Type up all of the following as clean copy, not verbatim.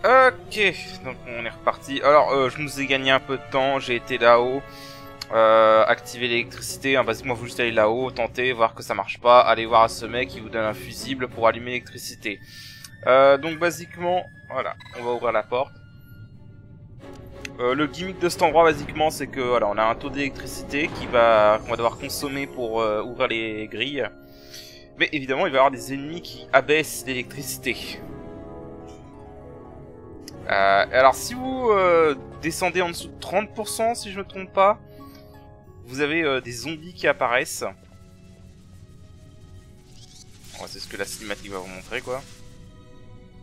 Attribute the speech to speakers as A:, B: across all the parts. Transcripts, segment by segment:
A: Ok, donc on est reparti. Alors, je nous ai gagné un peu de temps, j'ai été là-haut, activer l'électricité, hein, basiquement vous juste aller là-haut, tenter, voir que ça marche pas, aller voir ce mec qui vous donne un fusible pour allumer l'électricité. Donc basiquement, voilà, on va ouvrir la porte. Le gimmick de cet endroit basiquement c'est que voilà, on a un taux d'électricité qu'on va devoir consommer pour ouvrir les grilles. Mais évidemment il va y avoir des ennemis qui abaissent l'électricité. Alors si vous descendez en dessous de 30% si je ne me trompe pas, vous avez des zombies qui apparaissent. Bon, c'est ce que la cinématique va vous montrer quoi.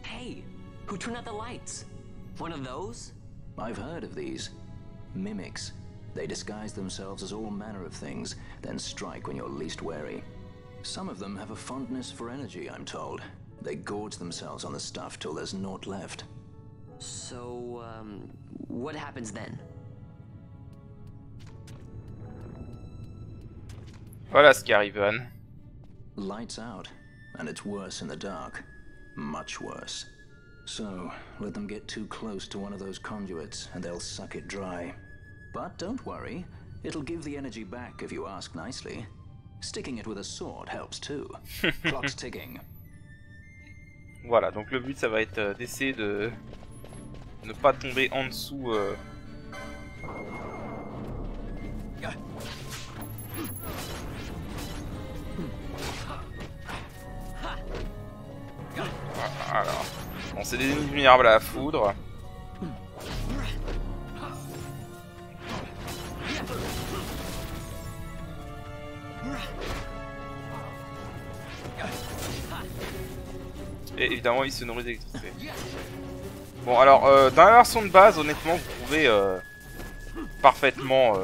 B: Hey, who turned out the lights? One of those?
C: I've heard of these. Mimics. They disguise themselves as all manner of things, then strike when you're least wary. Some of them have a fondness for energy, I'm told. They gorge themselves on the stuff till there's naught left.
B: So, what happens then?
A: Voilà ce qui arrive, Van.
C: Lights out, and it's worse in the dark. Much worse. So, let them get too close to one of those conduits, and they'll suck it dry. But don't worry, it'll give the energy back if you ask nicely. Sticking it with a sword helps too. Clock's ticking.
A: Voilà, donc le but ça va être d'essayer de ne pas tomber en dessous. Alors, bon, c'est des ennemis vulnérables à la foudre. Et évidemment, ils se nourrissent d'électricité. Bon, alors, dans la version de base, honnêtement, vous pouvez parfaitement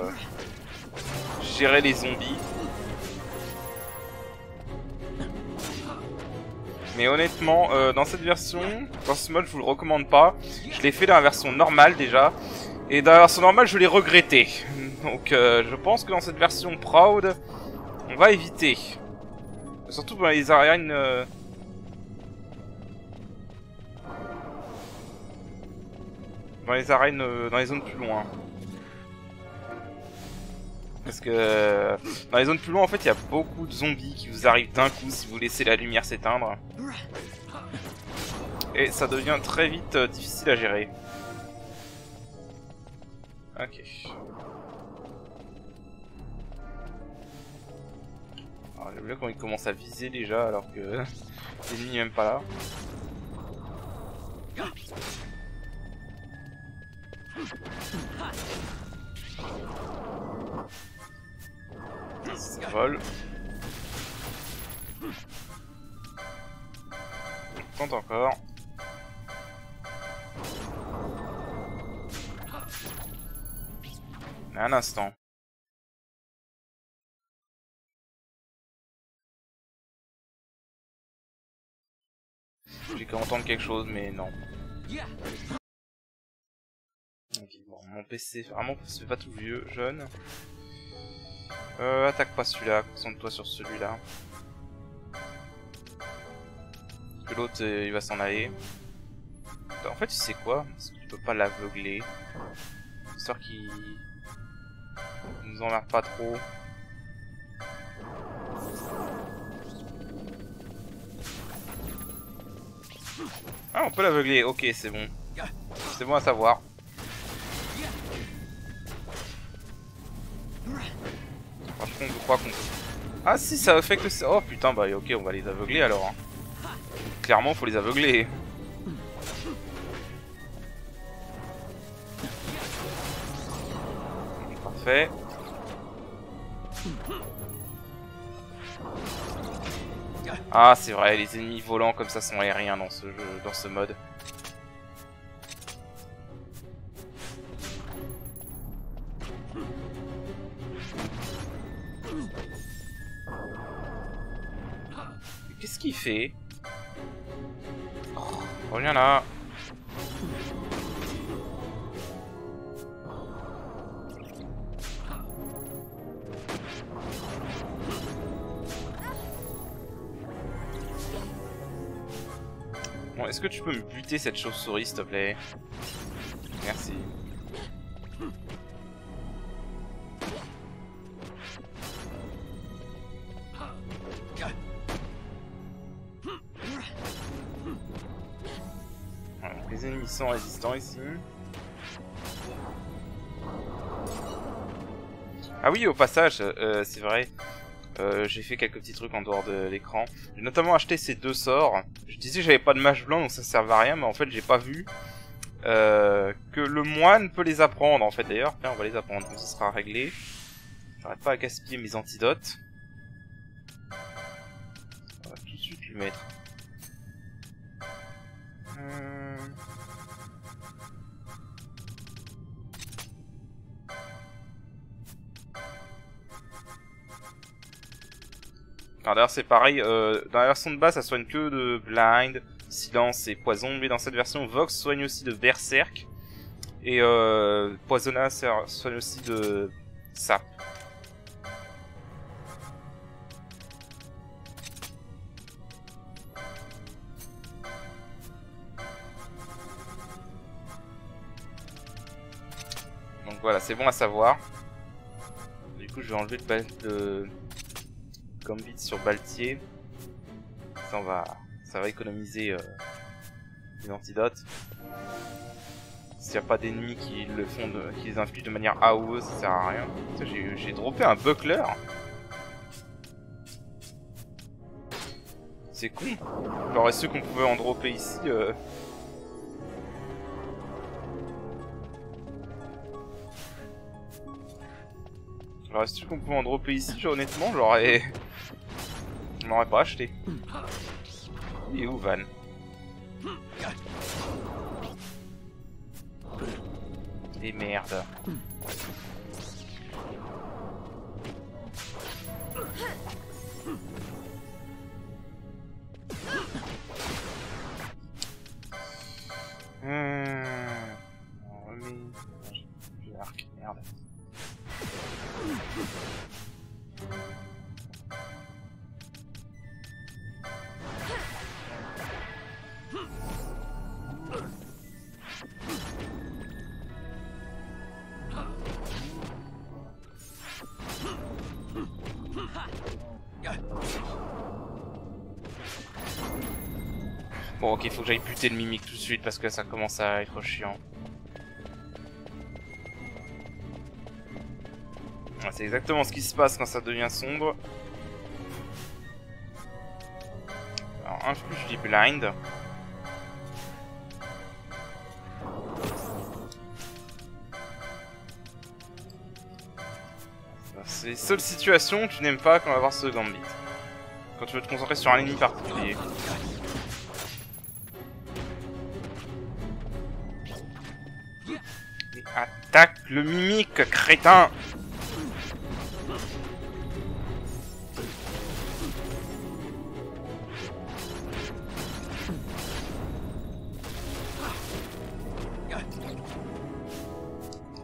A: gérer les zombies. Mais honnêtement, dans cette version, dans ce mode, je vous le recommande pas. Je l'ai fait dans la version normale déjà. Et dans la version normale, je l'ai regretté. Donc, je pense que dans cette version Proud, on va éviter. Surtout dans les arènes... dans les arènes, dans les zones plus loin. Parce que dans les zones plus loin, en fait, il y a beaucoup de zombies qui vous arrivent d'un coup si vous laissez la lumière s'éteindre. Et ça devient très vite difficile à gérer. Ok. Alors, j'aime bien quand il commence à viser déjà alors que l'ennemi n'est même pas là. Ça vole. On tente encore. Un instant. J'ai qu'à entendre quelque chose, mais non. Ok, bon, mon PC vraiment c'est pas tout vieux, jeune. Attaque pas celui-là, concentre-toi sur celui-là. Parce que l'autre il va s'en aller. En fait, tu sais quoi? Parce que tu peux pas l'aveugler. Histoire qu'il nous emmerde pas trop. Ah, on peut l'aveugler, ok, c'est bon. C'est bon à savoir. Franchement, je crois qu'on peut... Ah si, ça fait que c'est... Oh putain, bah ok, on va les aveugler alors. Hein. Clairement, faut les aveugler. Parfait. Ah, c'est vrai, les ennemis volants comme ça sont aériens dans ce jeu, dans ce mode. Qu'est-ce qu'il fait? Oh, reviens là. Bon, est-ce que tu peux me buter cette chauve-souris, s'il te plaît? Merci. Voilà, les ennemis sont résistants ici. Ah oui, au passage, c'est vrai. J'ai fait quelques petits trucs en dehors de l'écran. J'ai notamment acheté ces 2 sorts. Je disais que j'avais pas de mage blanc donc ça servait à rien, mais en fait j'ai pas vu que le moine peut les apprendre en fait. D'ailleurs, on va les apprendre, donc ça sera réglé. J'arrête pas à gaspiller mes antidotes. On va tout de suite lui mettre. Alors d'ailleurs c'est pareil, dans la version de base ça soigne que de blind, silence et poison, mais dans cette version Vox soigne aussi de berserk, et Poisonna soigne aussi de sap. Donc voilà, c'est bon à savoir. Du coup je vais enlever le Gambit sur Baltier. Ça va économiser les antidotes. S'il n'y a pas d'ennemis qui le font, qui les infligent de manière AOE, ça sert à rien. J'ai droppé un buckler. C'est con. J'aurais su qu'on pouvait en dropper ici. J'aurais su qu'on pouvait en dropper ici. Honnêtement, j'aurais pas acheté. Il est où Van? Et merde. J'ai l'arc, merde. Bon ok, faut que j'aille buter le mimique tout de suite parce que ça commence à être chiant. C'est exactement ce qui se passe quand ça devient sombre. Alors inflige du blind. C'est les seules situations que tu n'aimes pas quand on va voir ce Gambit. Quand tu veux te concentrer sur un ennemi particulier. Attaque le mimique, crétin!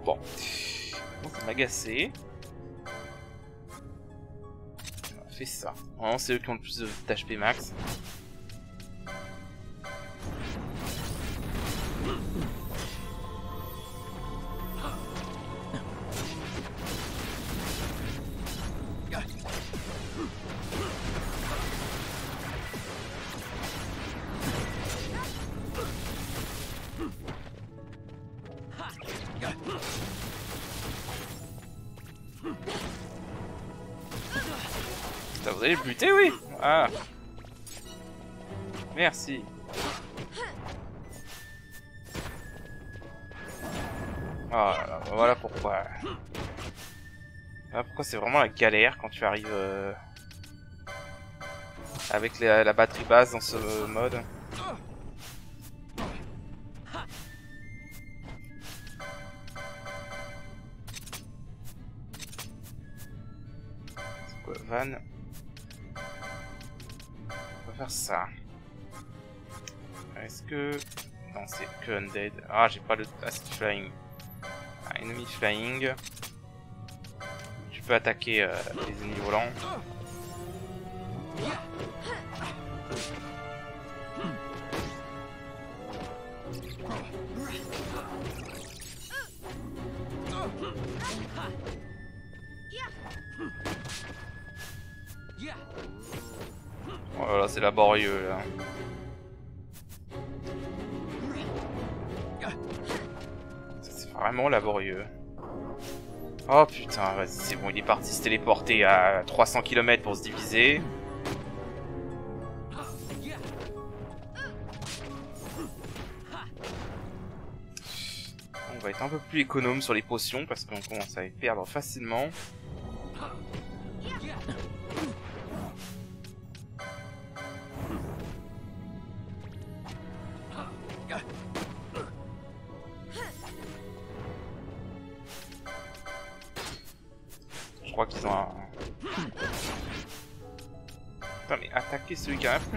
A: Bon, ça m'a agacé. On fait ça. Vraiment, c'est eux qui ont le plus d'HP max. Vous allez le buter, oui. Ah. Merci. Ah, voilà pourquoi. Voilà pourquoi c'est vraiment la galère quand tu arrives avec la batterie basse dans ce mode. C'est quoi, Van? Faire ça. Est-ce que... Non, c'est que Undead. Ah, j'ai pas le Acid Flying. Ah, Enemy Flying. Tu peux attaquer les ennemis volants. c'est laborieux là. C'est vraiment laborieux. Oh putain, vas-y, c'est bon, il est parti se téléporter à 300 km pour se diviser. On va être un peu plus économe sur les potions parce qu'on commence à les perdre facilement. Je crois qu'ils ont un... Putain mais attaquer celui qui a un peu...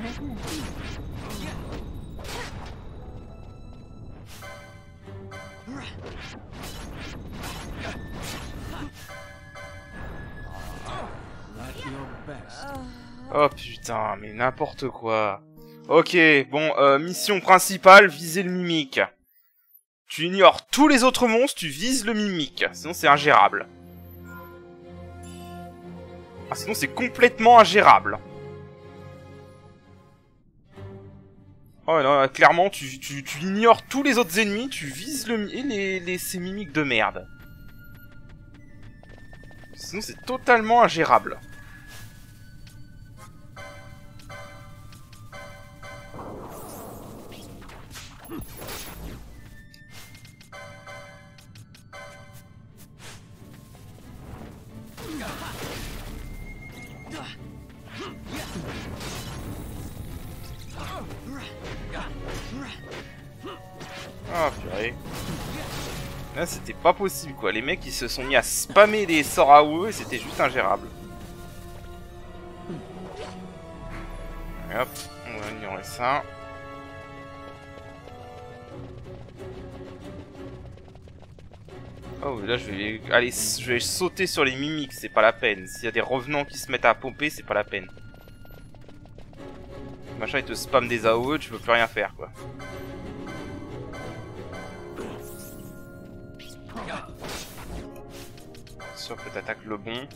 A: Oh putain, mais n'importe quoi. Ok, bon, mission principale, viser le mimique. Tu ignores tous les autres monstres, tu vises le mimique. Sinon c'est ingérable. Ah, sinon c'est complètement ingérable. Oh non, clairement, tu ignores tous les autres ennemis, tu vises ces mimiques de merde. Sinon c'est totalement ingérable. Ah purée. Là c'était pas possible quoi, les mecs ils se sont mis à spammer des sorts à eux et c'était juste ingérable. Et hop, on va ignorer ça. Oh là je vais sauter sur les mimiques, c'est pas la peine. S'il y a des revenants qui se mettent à pomper, c'est pas la peine. Machin il te spam des AOE, tu peux plus rien faire quoi. Sûr que t'attaques le bon.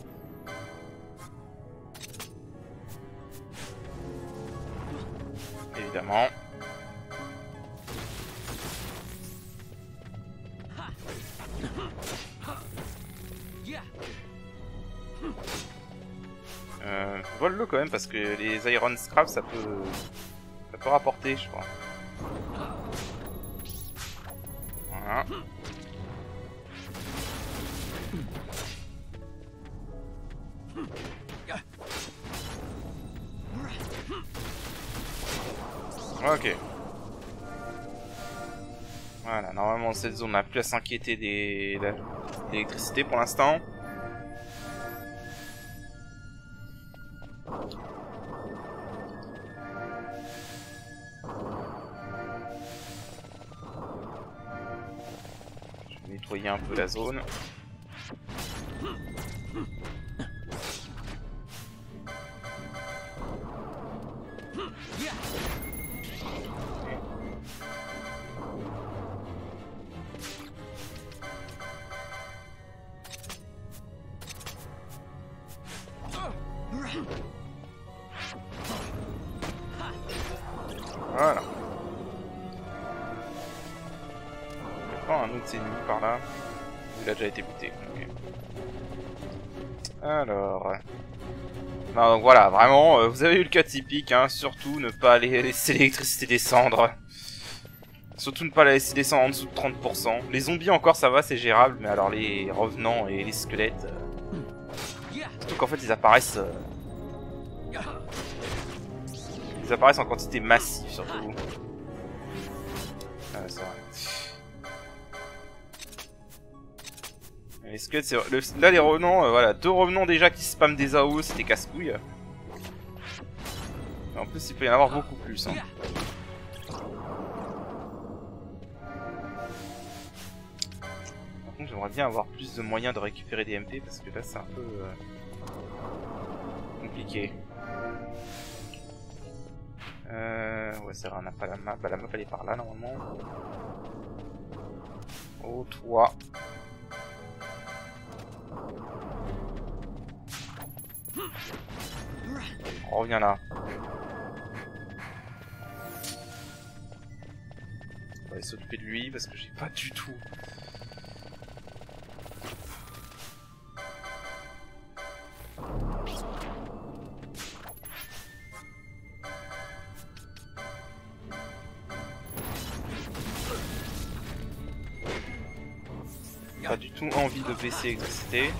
A: Évidemment. Vole-le quand même parce que les Iron Scrap ça peut rapporter je crois. Voilà. Ok. Voilà, normalement cette zone n'a plus à s'inquiéter de l'électricité pour l'instant. Je vais nettoyer un peu la zone. Voilà. Je prends un autre ennemi par là. Il a déjà été buté. Okay. Alors. Non, donc voilà, vraiment, vous avez eu le cas typique, hein, surtout ne pas laisser l'électricité descendre. Surtout ne pas la laisser descendre en dessous de 30%. Les zombies encore ça va, c'est gérable, mais alors les revenants et les squelettes... Surtout qu'en fait ils apparaissent... Ils apparaissent en quantité massive surtout. Ah, c'est vrai. Les squelettes, c'est... Là les revenants, voilà, 2 revenants déjà qui spamment des AOE, c'était casse-couille. En plus il peut y en avoir beaucoup plus. Hein. Par contre j'aimerais bien avoir plus de moyens de récupérer des MP parce que là c'est un peu compliqué. Ouais c'est vrai, on n'a pas la map. Bah, la map elle est par là normalement. Oh toi. Reviens là. va aller s'occuper de lui parce que j'ai pas du tout. Pas du tout envie de baisser l'électricité.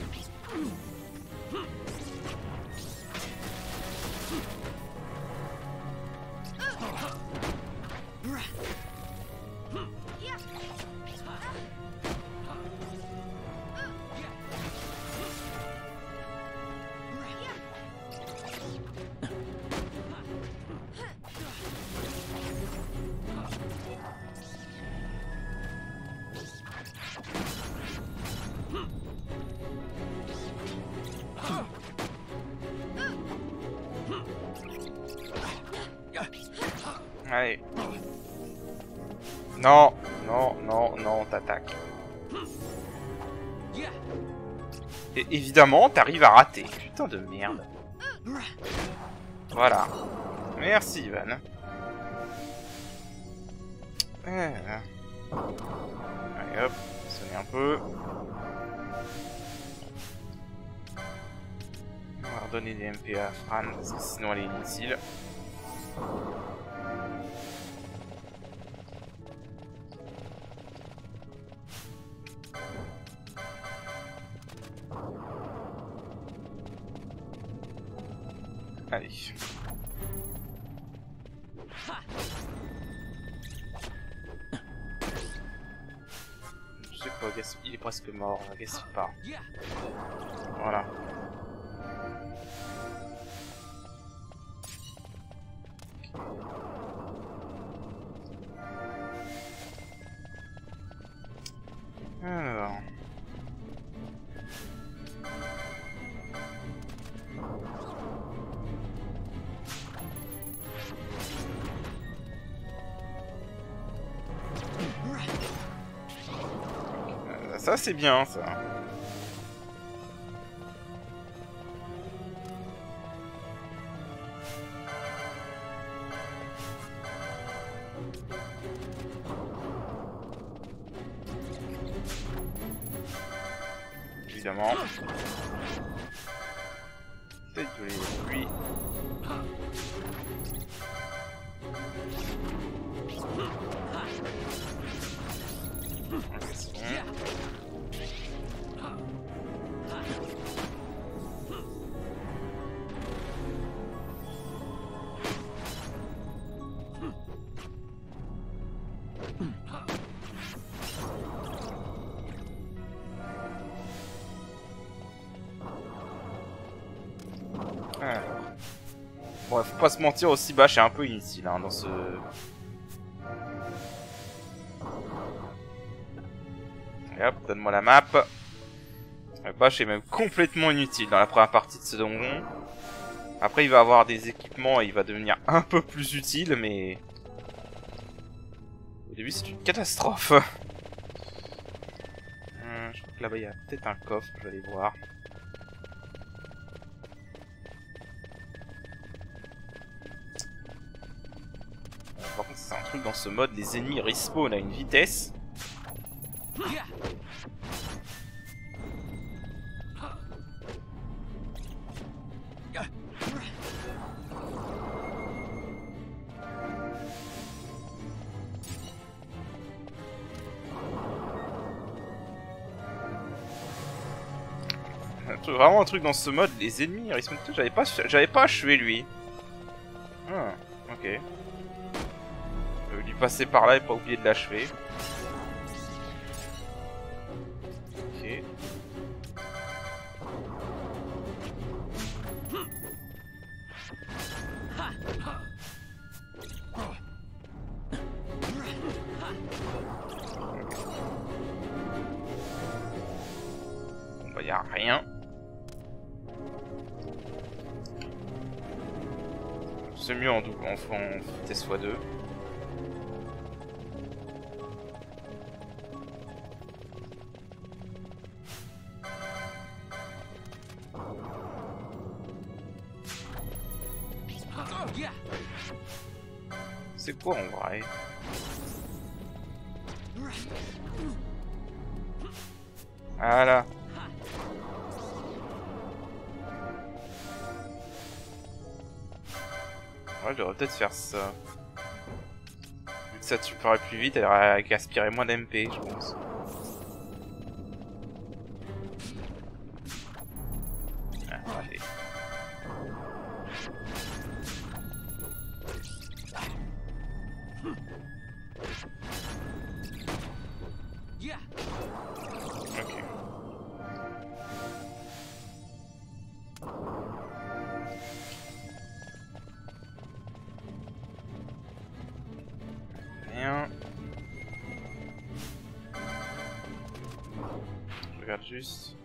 A: Allez. Non, non, non, non, t'attaques. Et évidemment, t'arrives à rater. Putain de merde. Voilà. Merci, Ivan. Allez hop, sonner un peu. On va redonner des MP à Fran, parce que sinon elle est inutile. Allez. Je sais pas, il est presque mort, gaspille pas. Voilà. Alors. Ça c'est bien ça. Évidemment. Peut-être que lui. Alors. Bon, faut pas se mentir aussi, Bash est un peu inutile hein, dans ce... Et hop, donne-moi la map. Bash est même complètement inutile dans la première partie de ce donjon. Après il va avoir des équipements et il va devenir un peu plus utile, mais... Au début c'est une catastrophe. Je crois que là-bas il y a peut-être un coffre, je vais aller voir. Par contre c'est un truc dans ce mode, les ennemis respawn à une vitesse. Vraiment un truc dans ce mode, les ennemis respawn. J'avais pas achevé lui. Ah, ok. Je vais lui passer par là et pas oublier de l'achever. Ok. Bon bah y'a rien. C'est mieux en double, en vitesse x2. C'est quoi en vrai? Voilà. Ouais, j'aurais peut-être faire ça. Vu que ça tu ferait plus vite, elle aurait aspiré moins d'MP, je pense. Allez. Ok. Rien. Je regarde juste.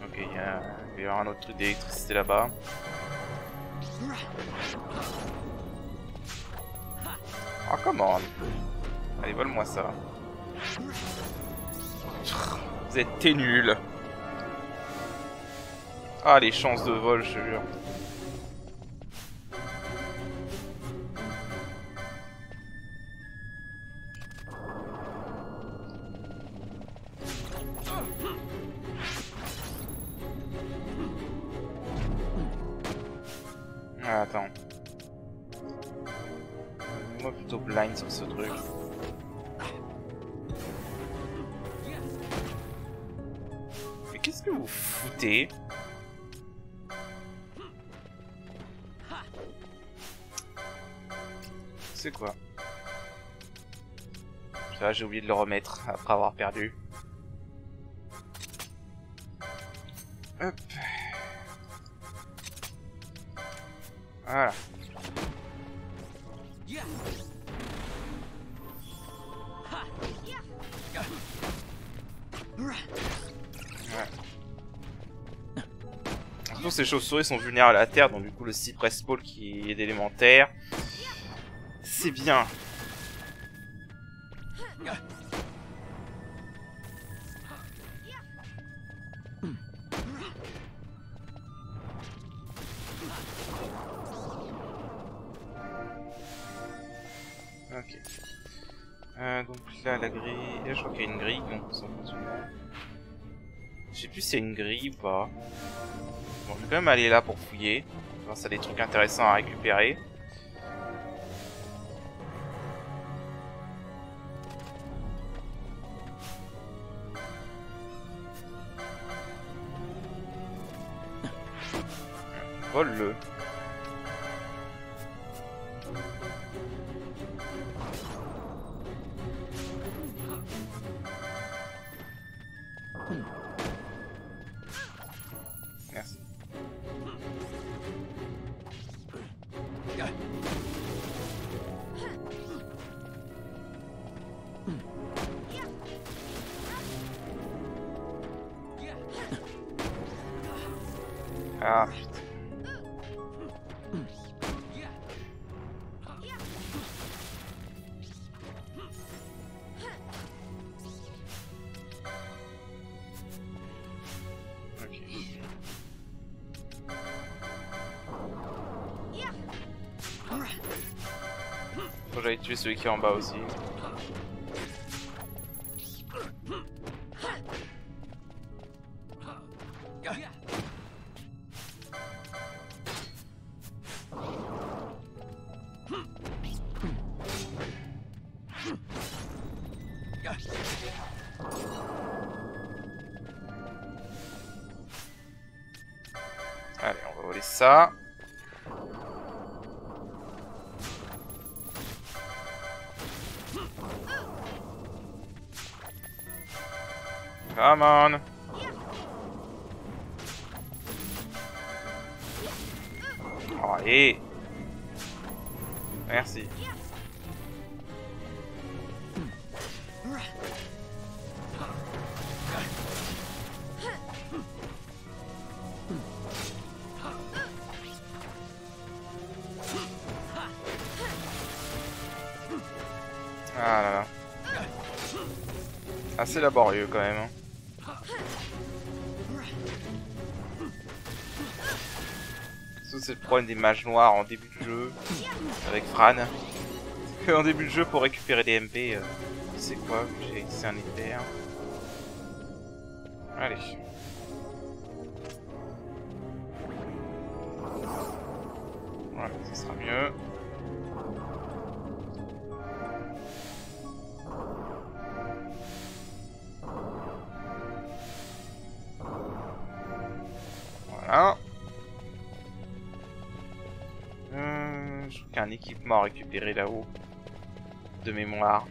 A: Ok, il va y avoir un autre truc d'électricité là-bas. Oh, come on. Allez, vole-moi ça. Vous êtes nuls. Ah, les chances de vol, je te jure. Ah, attends. Moi plutôt blind sur ce truc. Mais qu'est-ce que vous foutez? C'est quoi? Ça, j'ai oublié de le remettre après avoir perdu. Hop. Voilà. Surtout ces chauves-souris sont vulnérables à la terre, donc du coup le cypress pole qui est d'élémentaire. C'est bien. Ok. Donc là la grille, je crois qu'il y a une grille, donc ça continue. Je sais plus si c'est une grille ou pas. Bon, je vais quand même aller là pour fouiller, voir s'il y a des trucs intéressants à récupérer. Vole-le. Merci. Ah putain. Faut que j'aille tuer celui qui est en bas aussi. Allez, on va voler ça. Come on. Oh, allez. Merci. Ah là là. Assez laborieux quand même. C'est le problème des mages noirs en début de jeu avec Fran. C'est qu'en début de jeu pour récupérer des MP, C'est quoi? C'est un éther. Allez. Voilà, ça sera mieux. Voilà. Je trouve qu'il y a un équipement à récupérer là-haut. De mémoire.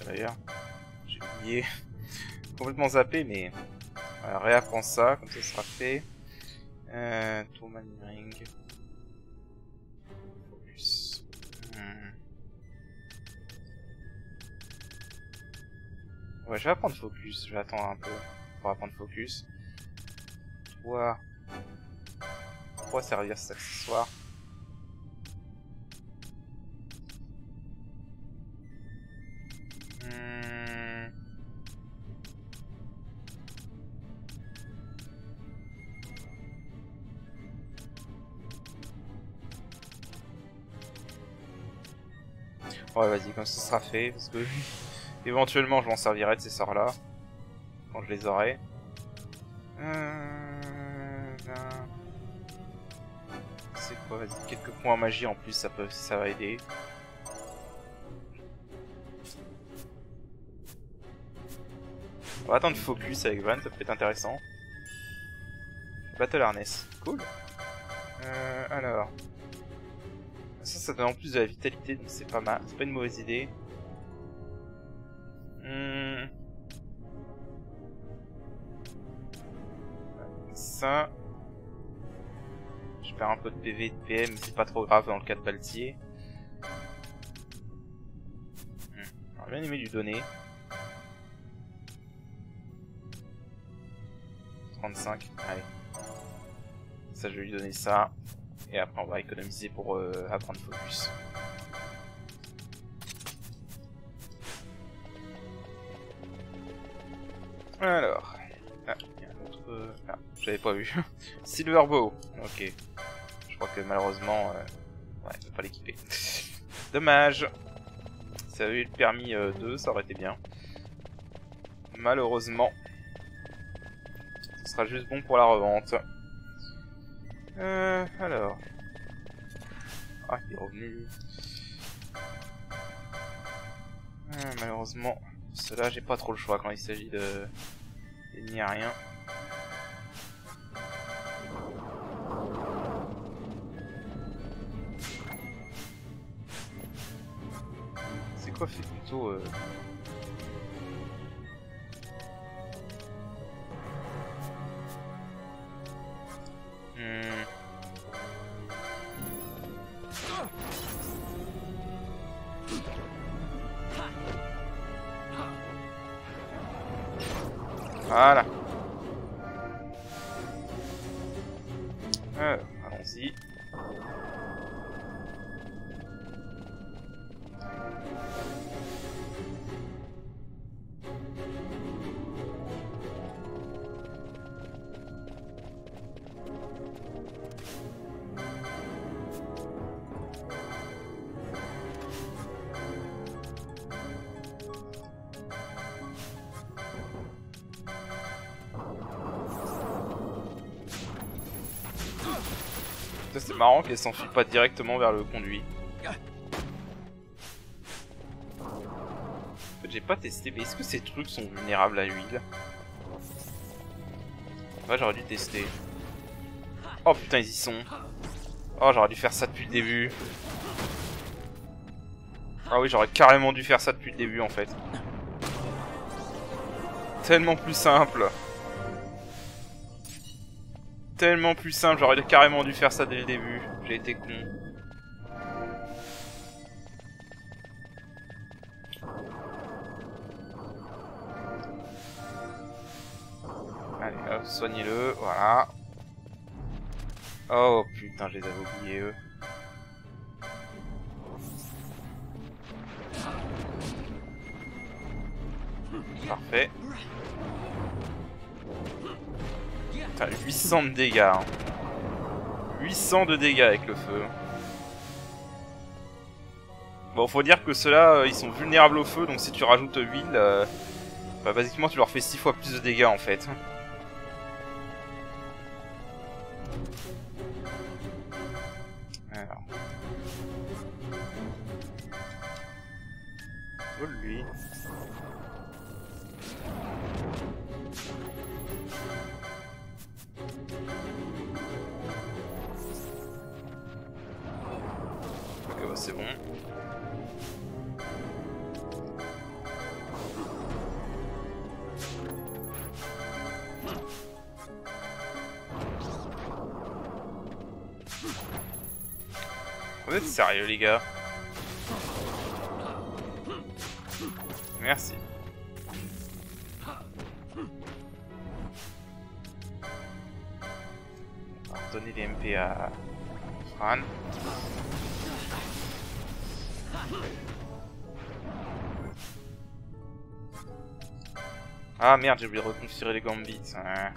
A: D'ailleurs, j'ai oublié. Complètement zappé, mais voilà, réapprends ça, comme ça sera fait. Tour ring. Focus. Ouais, je vais apprendre focus. Je vais attendre un peu pour apprendre focus. Toi. Pourquoi servir cet accessoire? Ouais, vas-y, comme ça sera fait, parce que éventuellement je m'en servirai de ces sorts là quand je les aurai. C'est quoi? Vas-y, quelques points en magie en plus, ça va aider. On va attendre focus avec Van, ça peut être intéressant. Battle Harness, cool. Alors. Ça donne en plus de la vitalité, donc c'est pas mal, c'est pas une mauvaise idée. Ça. Je perds un peu de PV et de PM, mais c'est pas trop grave dans le cas de Baltier. J'aurais bien aimé lui donner. 35, allez. Ça, je vais lui donner ça. Et après, on va économiser pour apprendre focus. Alors. Ah, il y a un autre. Ah, j'avais pas vu. Silverbow. Ok. Je crois que malheureusement. Ouais, je vais pas l'équiper. Dommage. Si ça avait eu le permis 2, ça aurait été bien. Malheureusement. Ce sera juste bon pour la revente. Alors. Ah, il est revenu. Malheureusement, cela j'ai pas trop le choix quand il s'agit de. Il n'y a rien. C'est quoi fait plutôt Voilà. Allons-y. C'est marrant qu'elle s'enfuit pas directement vers le conduit. En fait, j'ai pas testé, mais est-ce que ces trucs sont vulnérables à l'huile? Ouais, j'aurais dû tester. Oh putain, ils y sont. Oh, j'aurais dû faire ça depuis le début. Ah oui, j'aurais carrément dû faire ça depuis le début en fait. Tellement plus simple. Tellement plus simple, j'aurais carrément dû faire ça dès le début. J'ai été con. Allez hop, soignez-le, voilà. Oh putain, je les avais oubliés eux. Parfait. Putain, 800 de dégâts. Hein. 800 de dégâts avec le feu. Bon, faut dire que ceux-là, ils sont vulnérables au feu, donc si tu rajoutes huile, bah, basiquement tu leur fais 6 fois plus de dégâts en fait. Alors. Oh, lui. Ok, bah c'est bon. Vous êtes sérieux les gars? Merci. On va redonner les MP à Fran. Ah merde, j'ai oublié de reconfigurer les gambits. Hein.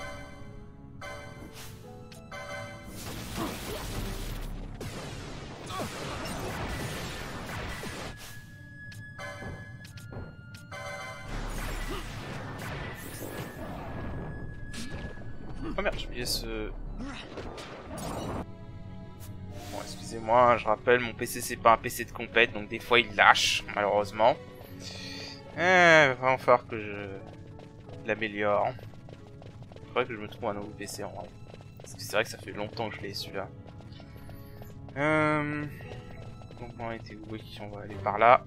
A: Oh merde, j'ai oublié ce... Bon, excusez-moi, je rappelle, mon PC c'est pas un PC de compète, donc des fois il lâche, malheureusement. Va vraiment falloir que je l'améliore. Il faudrait que je me trouve un nouveau PC en vrai. Parce que c'est vrai que ça fait longtemps que je l'ai celui-là. Donc on était où? Oui, on va aller par là.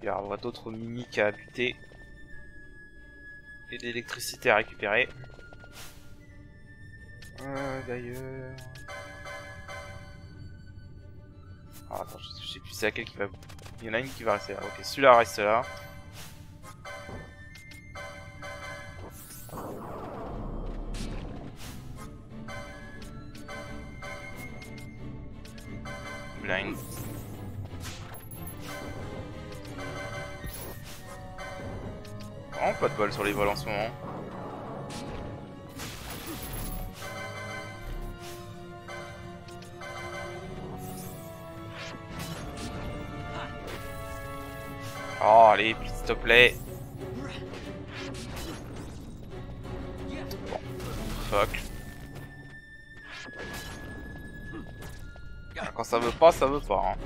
A: Il y aura d'autres mimiques à buter. Et de l'électricité à récupérer. D'ailleurs... Ah, attends, je sais plus c'est laquelle qui va... Il y en a une qui va rester là. Ok, celui-là reste là. Blind. Vraiment pas de bol sur les vols en ce moment. Oh, allez, s'il te plaît. Bon, fuck. Quand ça veut pas, ça veut pas. Hein.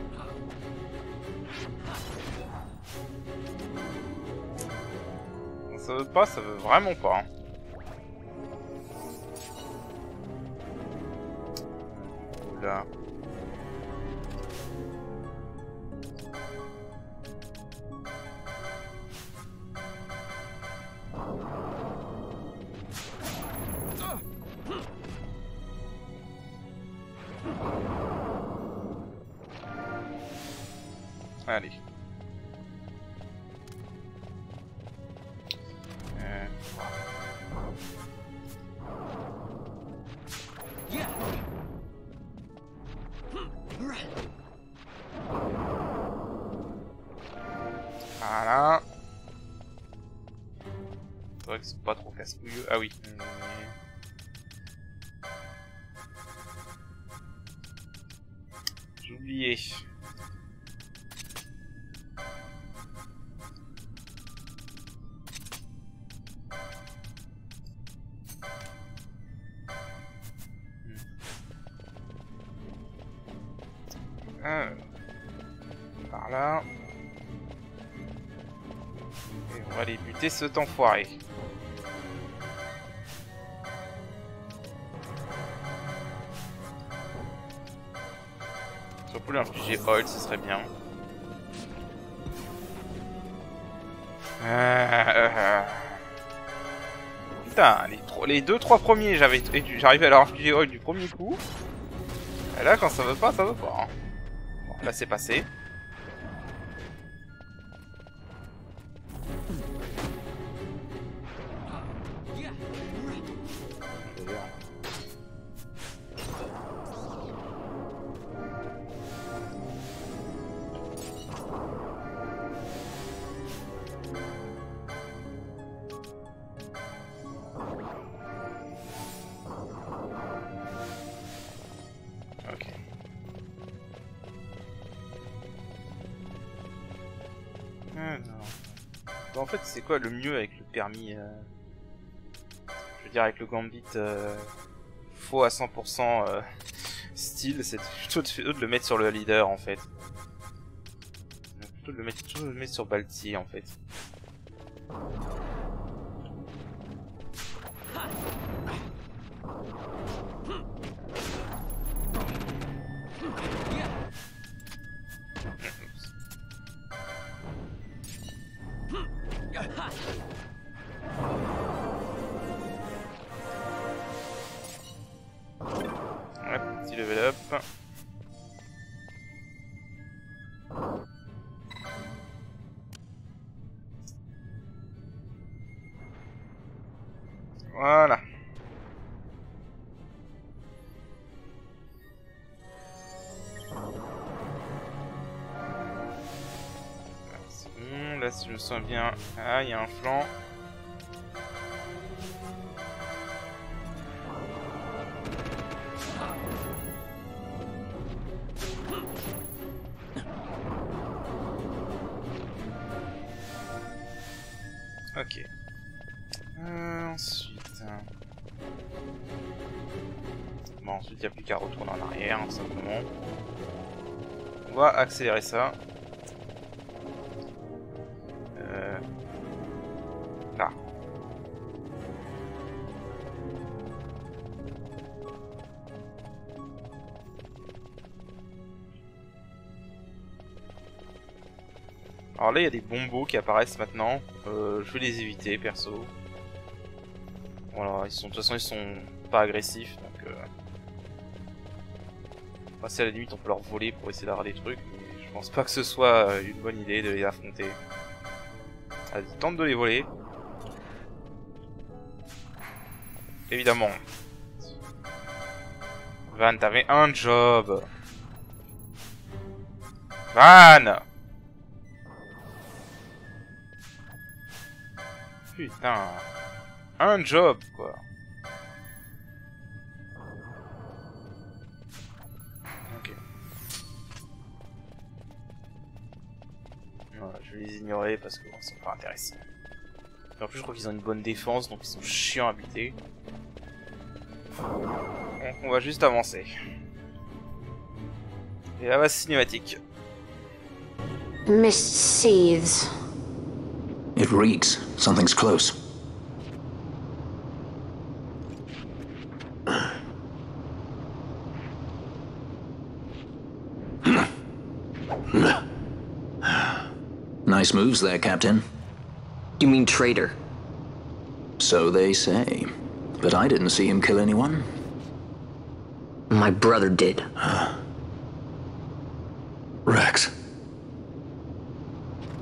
A: Quand ça veut pas, ça veut vraiment pas. Hein. Oula. Allez. Voilà. C'est vrai que c'est pas trop casse-couilleux. Ah oui. J'ai oublié. Par là. Et on va aller buter cet enfoiré. Si on peut lui infliger oil, ce serait bien. Putain, les 2-3 premiers, j'arrivais à leur infliger oil du premier coup. Et là, quand ça veut pas, ça veut pas. Hein. Bon, là, c'est passé. En fait, c'est quoi le mieux avec le permis je veux dire, avec le Gambit faux à 100% style, c'est plutôt de le mettre sur le leader en fait. Plutôt de le mettre sur Balti en fait. Ouais, petit level up. Voilà. C'est bon, là si je me sens bien. Ah, il y a un flanc. Ok. Ensuite... Bon, ensuite il n'y a plus qu'à retourner en arrière, hein, simplement. On va accélérer ça. Là. Alors là, il y a des bombos qui apparaissent maintenant. Je vais les éviter, perso. Voilà, de toute façon, ils sont pas agressifs, donc... Passer à la limite, on peut leur voler pour essayer d'avoir des trucs, mais je pense pas que ce soit une bonne idée de les affronter. Vas-y, tente de les voler. Évidemment. Van, t'avais un job. Van! Putain. Un job, quoi. Ok. Voilà, je vais les ignorer parce que bon, c'est pas intéressant. Et en plus, je crois qu'ils ont une bonne défense, donc ils sont chiants à buter. Donc on va juste avancer. Et là, va cinématique.
D: Mist seethes.
C: It reeks. Something's close. Nice moves there, Captain.
B: You mean traitor?
C: So they say. But I didn't see him kill anyone.
B: My brother did.
E: Rex.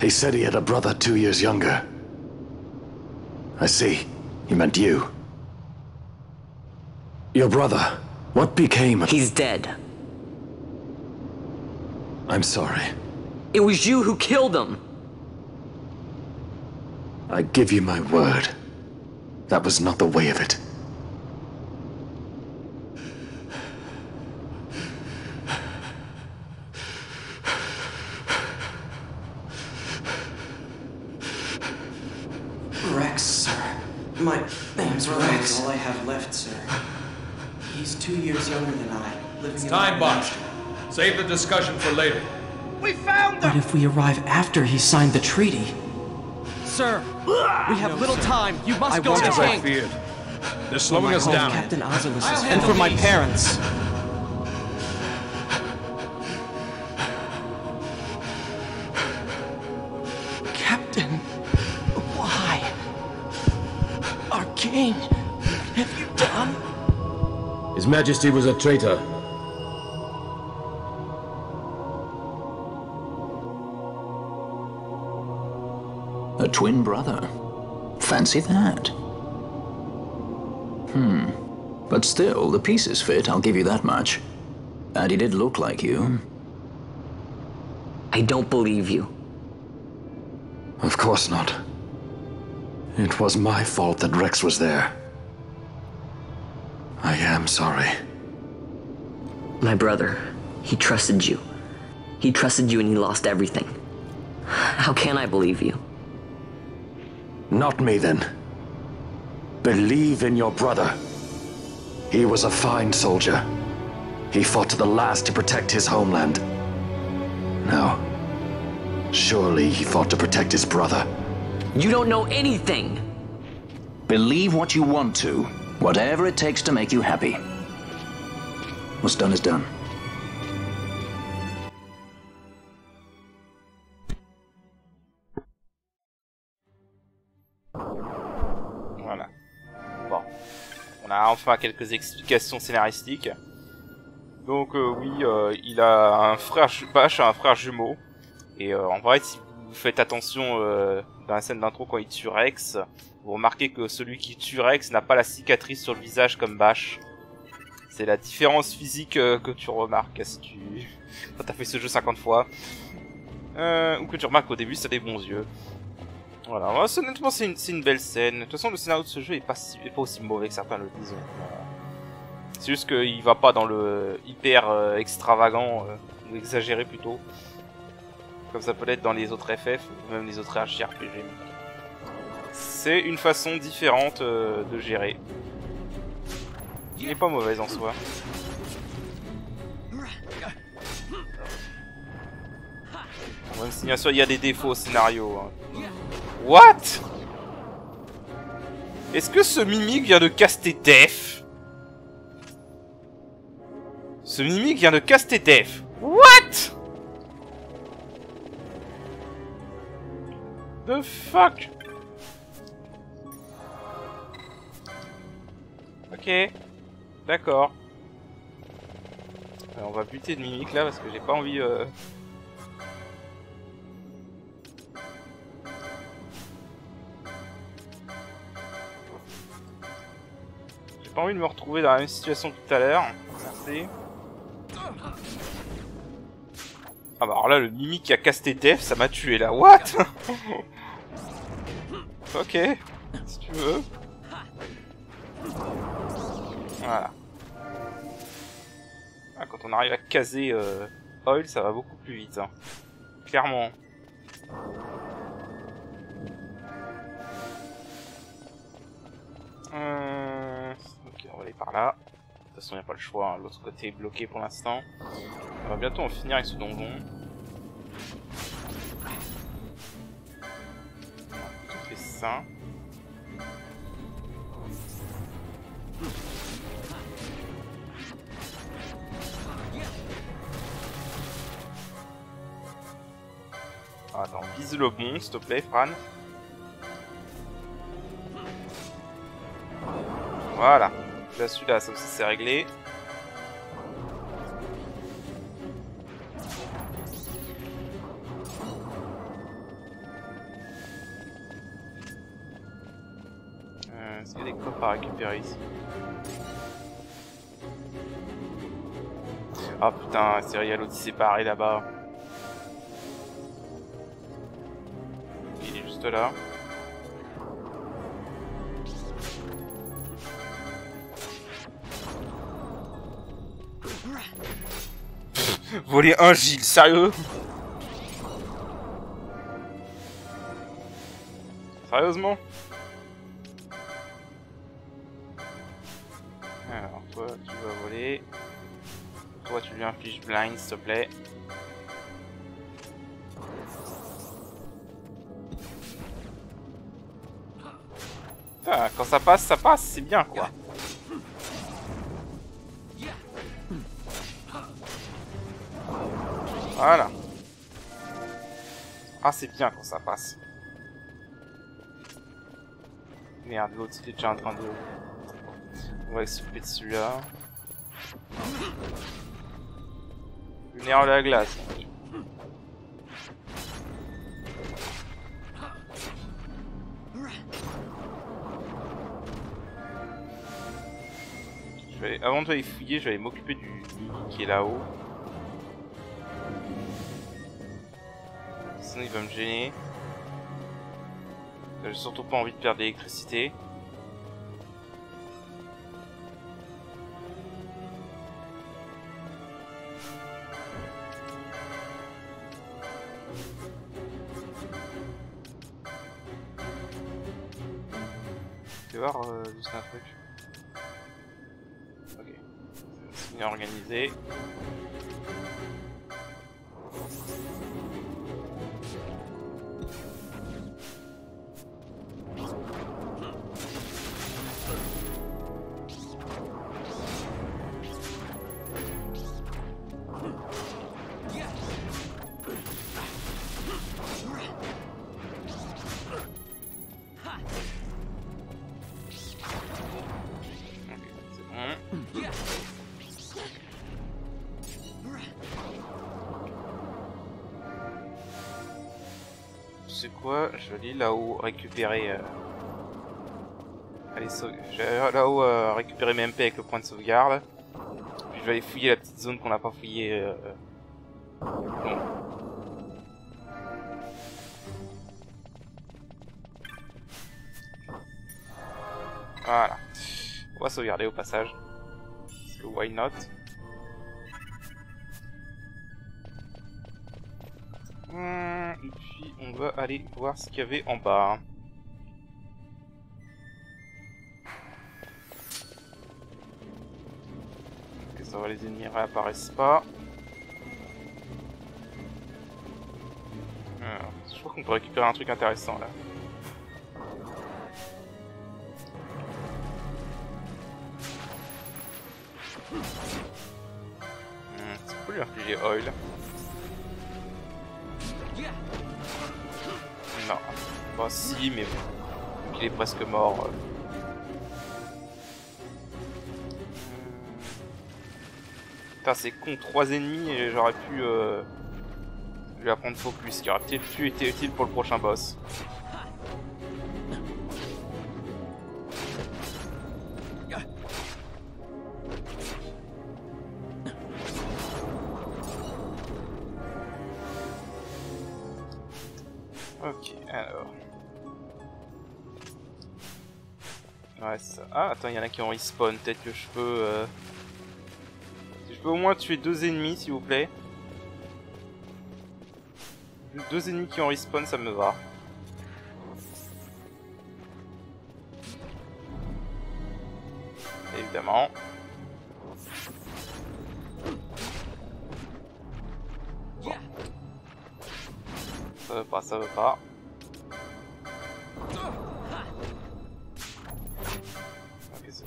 E: He said he had a brother 2 years younger. I see. He meant you. Your brother. What became of...
B: He's dead.
E: I'm sorry.
B: It was you who killed him.
E: I give you my word. That was not the way of it.
F: Rex, sir. My name's Rex. All I have left, sir. He's 2 years younger than I. Living in
G: Time box. Save the discussion for later.
H: We found them!
F: But if we arrive after he signed the treaty...
H: Sir, we have little time. You must go to
G: As I
H: Hank.
G: feared. They're slowing us
F: home,
G: down.
F: Captain Oculus,
H: I'll
F: and
H: handle
F: for my
H: these.
F: parents. Captain, why? Our king, what have you done?
G: His Majesty was a traitor.
C: A twin brother. Fancy that. But still, the pieces fit, I'll give you that much. And he did look like you.
B: I don't believe you.
E: Of course not. It was my fault that Rex was there. I am sorry.
B: My brother, he trusted you. He trusted you and he lost everything. How can I believe you?
E: Not me, then. Believe in your brother. He was a fine soldier. He fought to the last to protect his homeland. Now, surely he fought to protect his brother.
B: You don't know anything!
C: Believe what you want to, whatever it takes to make you happy. What's done is done.
A: Voilà. Bon. On a enfin quelques explications scénaristiques. Donc oui, il a un frère, Bash a un frère jumeau. Et en vrai, si vous faites attention dans la scène d'intro quand il tue Rex, vous remarquez que celui qui tue Rex n'a pas la cicatrice sur le visage comme Bash. C'est la différence physique que tu remarques si tu... quand t'as fait ce jeu 50 fois. Ou que tu remarques qu'au début ça a des bons yeux. Voilà, honnêtement c'est une belle scène. De toute façon le scénario de ce jeu est pas aussi mauvais que certains le disent. C'est juste qu'il va pas dans le hyper extravagant ou exagéré plutôt. Comme ça peut l'être dans les autres FF ou même les autres JRPG. C'est une façon différente de gérer. Il n'est pas mauvaise en soi. Même si bien sûr il y a des défauts au scénario. Hein. What? Est-ce que ce Mimic vient de caster Def? Ce Mimic vient de caster Def. What? The fuck? Ok. D'accord. On va buter de Mimic là parce que j'ai pas envie... J'ai pas envie de me retrouver dans la même situation que tout à l'heure. Merci. Ah bah alors là le Mimic qui a casté Def ça m'a tué là. What? Ok. Si tu veux. Voilà. Ah, quand on arrive à caser Oil, ça va beaucoup plus vite. Hein. Clairement. Ok, on va aller par là. De toute façon, il n'y a pas le choix. Hein. L'autre côté est bloqué pour l'instant. On va bientôt en finir avec ce donjon. On fait ça. Attends, vise le bon, s'il te plaît, Fran. Voilà. Là, celui-là, ça aussi, c'est réglé. Est-ce qu'il y a des coffres à récupérer ici? Ah putain, c'est vrai, il y a l'autre séparé là-bas. Il est juste là. Voler un Gilles, sérieux? Sérieusement? Alors toi tu vas voler. Toi tu lui infliges blind s'il te plaît. Ah, quand ça passe, c'est bien quoi. Voilà. Ah, c'est bien quand ça passe. Merde, l'autre il est déjà en train de... On va s'occuper de celui-là. Vulnérable à la glace. Avant de aller fouiller, je vais m'occuper du qui est là-haut. Sinon il va me gêner. J'ai surtout pas envie de perdre l'électricité. fais voir juste un truc. Ok. C'est bien organisé. C'est quoi? Je lis là-haut, récupérer... Allez, là-haut, récupérer mes MP avec le point de sauvegarde. Puis je vais aller fouiller la petite zone qu'on n'a pas fouillée. Bon. Voilà. On va sauvegarder au passage. Parce que why not? Et puis on va aller voir ce qu'il y avait en bas. Ok, ça va, les ennemis réapparaissent pas. Alors, je crois qu'on peut récupérer un truc intéressant là. C'est cool l'infliger oil. Non, bah si, mais bon, il est presque mort. Putain, c'est con, 3 ennemis et j'aurais pu lui apprendre focus, qui aurait peut-être pu été utile pour le prochain boss. Ok, alors... Ouais, ça... Ah, attends, il y en a qui ont respawn. Peut-être que je peux... Si je peux au moins tuer 2 ennemis, s'il vous plaît. 2 ennemis qui ont respawn, ça me va. Évidemment. Bon. Ça veut pas, ça veut pas. Ok, c'est...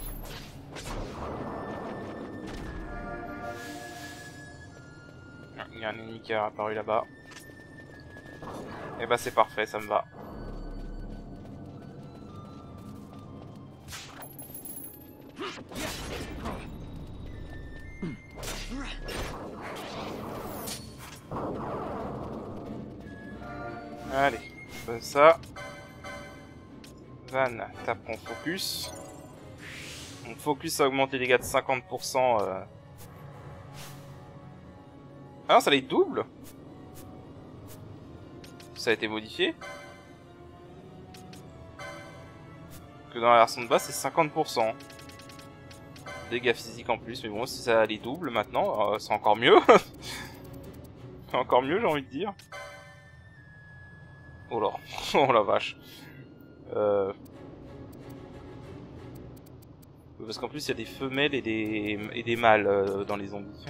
A: Il y a un ennemi qui est apparu là-bas. Et bah c'est parfait, ça me va. Allez, comme ça. Van, t'apprends focus. Donc focus a augmenté les dégâts de 50%. Ah non, ça les double. Ça a été modifié. Que dans la version de base, c'est 50%. Dégâts physiques en plus, mais bon, si ça les double maintenant, c'est encore mieux. C'est encore mieux, j'ai envie de dire. Oh là, oh la vache. Parce qu'en plus il y a des femelles et des mâles dans les zombies.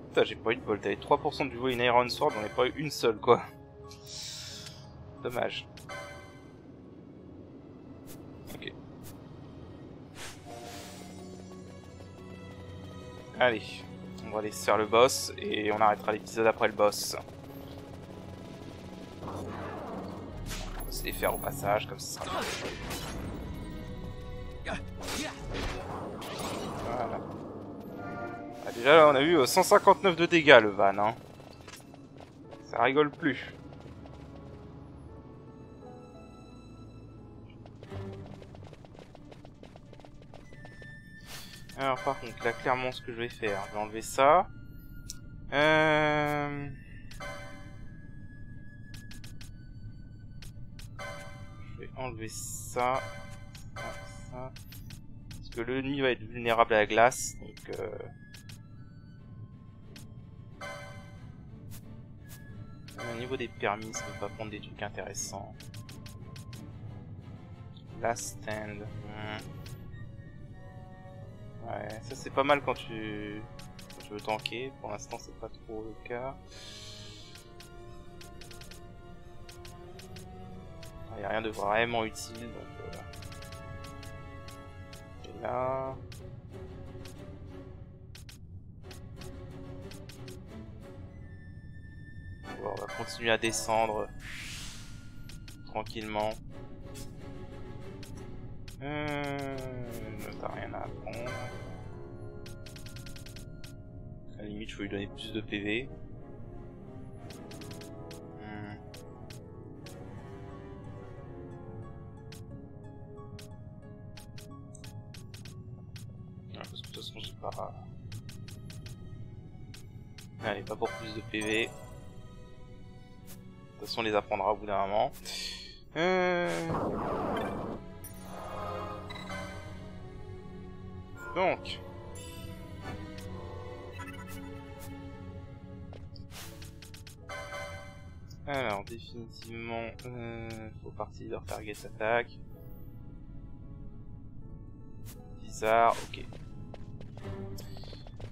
A: Putain, j'ai pas eu de bol, t'avais 3% du jouer une Iron Sword, on n'a pas eu une seule quoi. Dommage. Ok. Allez. On va aller se faire le boss et on arrêtera l'épisode après le boss. On va se les faire au passage, comme ça sera bien. Voilà. Ah, déjà là on a eu 159 de dégâts le van. Hein. Ça rigole plus. Alors par contre là clairement ce que je vais faire, je vais enlever ça. Je vais enlever ça. Ça. Parce que l'ennemi va être vulnérable à la glace, donc Au niveau des permis, ça peut pas prendre des trucs intéressants. Last stand. Ouais, ça c'est pas mal quand tu veux tanker. Pour l'instant, c'est pas trop le cas. Il n'y a rien de vraiment utile, donc et là... Bon, on va continuer à descendre tranquillement. T'as rien à apprendre. À la limite, je peux lui donner plus de PV. Parce que de toute façon, j'ai pas... Allez, pas pour plus de PV. De toute façon, on les apprendra au bout d'un moment. Donc... Alors, définitivement, faut partir de leur target attaque. Bizarre, ok.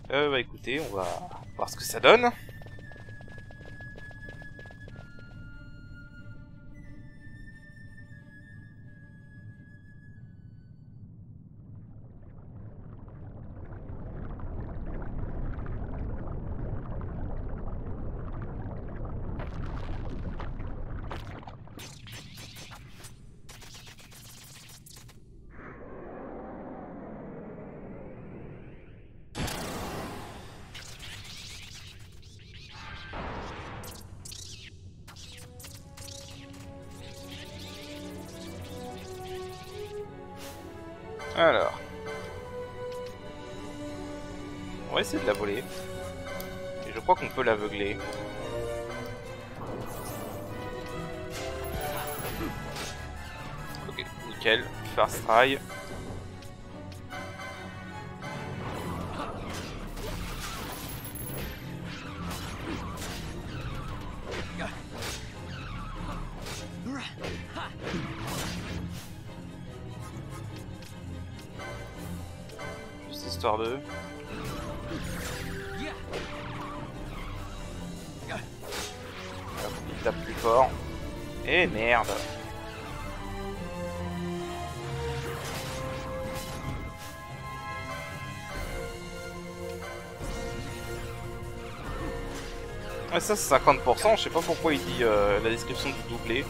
A: Bah écoutez, on va voir ce que ça donne. Alors, on va essayer de la voler. Et je crois qu'on peut l'aveugler. Ok, nickel. First try. Histoire de... Il tape plus fort. Et merde. Ah, ça c'est 50%, je sais pas pourquoi il dit la description du doublé.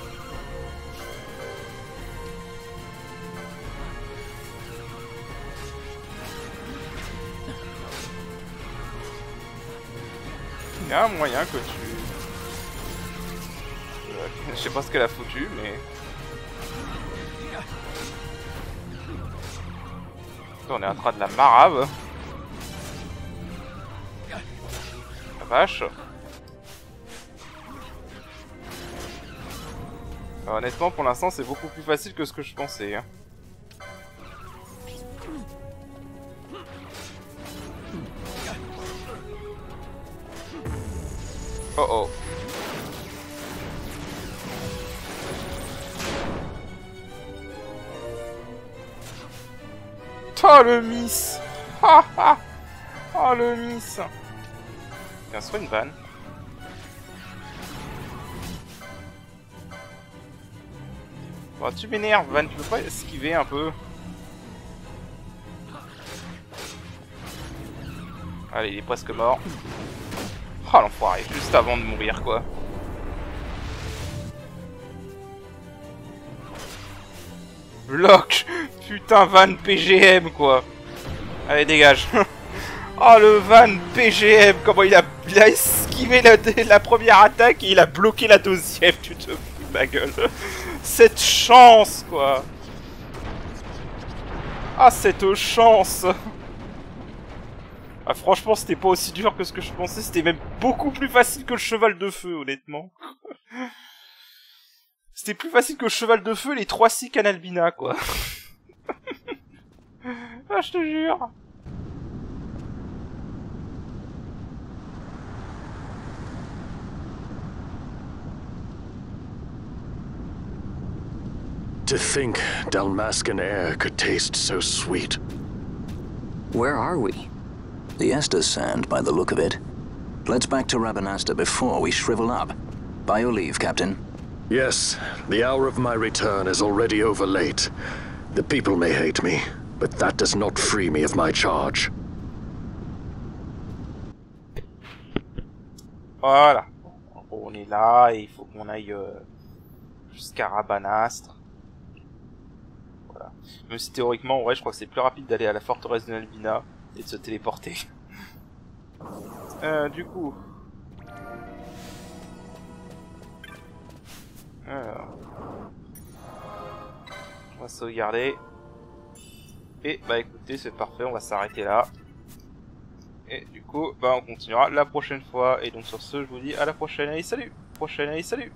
A: Il y a un moyen que tu... je sais pas ce qu'elle a foutu, mais... On est en train de la marave. La vache. Alors, honnêtement, pour l'instant, c'est beaucoup plus facile que ce que je pensais. Hein. Oh oh. Oh le miss. Ha ha. Oh le miss. Tiens, soit une vanne. Bon, tu m'énerves, Van, tu peux pas esquiver un peu? Allez, il est presque mort. Oh l'enfoiré, juste avant de mourir quoi. Bloc. Putain, Van PGM quoi. Allez, dégage. Oh le Van PGM, comment il a esquivé la première attaque et il a bloqué la deuxième, tu te fous de ma gueule. Cette chance quoi. Ah cette chance. Ah, franchement, c'était pas aussi dur que ce que je pensais. C'était même beaucoup plus facile que le cheval de feu, honnêtement. C'était plus facile que le cheval de feu, les 3-6 Canalbina, quoi. Ah, je te jure.
E: To think Dalmascan air could taste so sweet.
B: Where are we?
C: The Estes Sand, by the look of it. Let's back to Rabanasta before we shrivel up. By your leave, Captain.
E: Yes, the hour of my return is already over late. The people may hate me, but that does not free me of my charge.
A: Voilà. On est là et il faut qu'on aille jusqu'à Rabanastre. Voilà. Même si théoriquement, en vrai, je crois que c'est plus rapide d'aller à la forteresse de Nalbina et de se téléporter. Du coup... Alors... On va sauvegarder. Et bah écoutez, c'est parfait, on va s'arrêter là. Et du coup, bah on continuera la prochaine fois. Et donc sur ce, je vous dis à la prochaine. Allez, salut! Prochaine, allez, salut!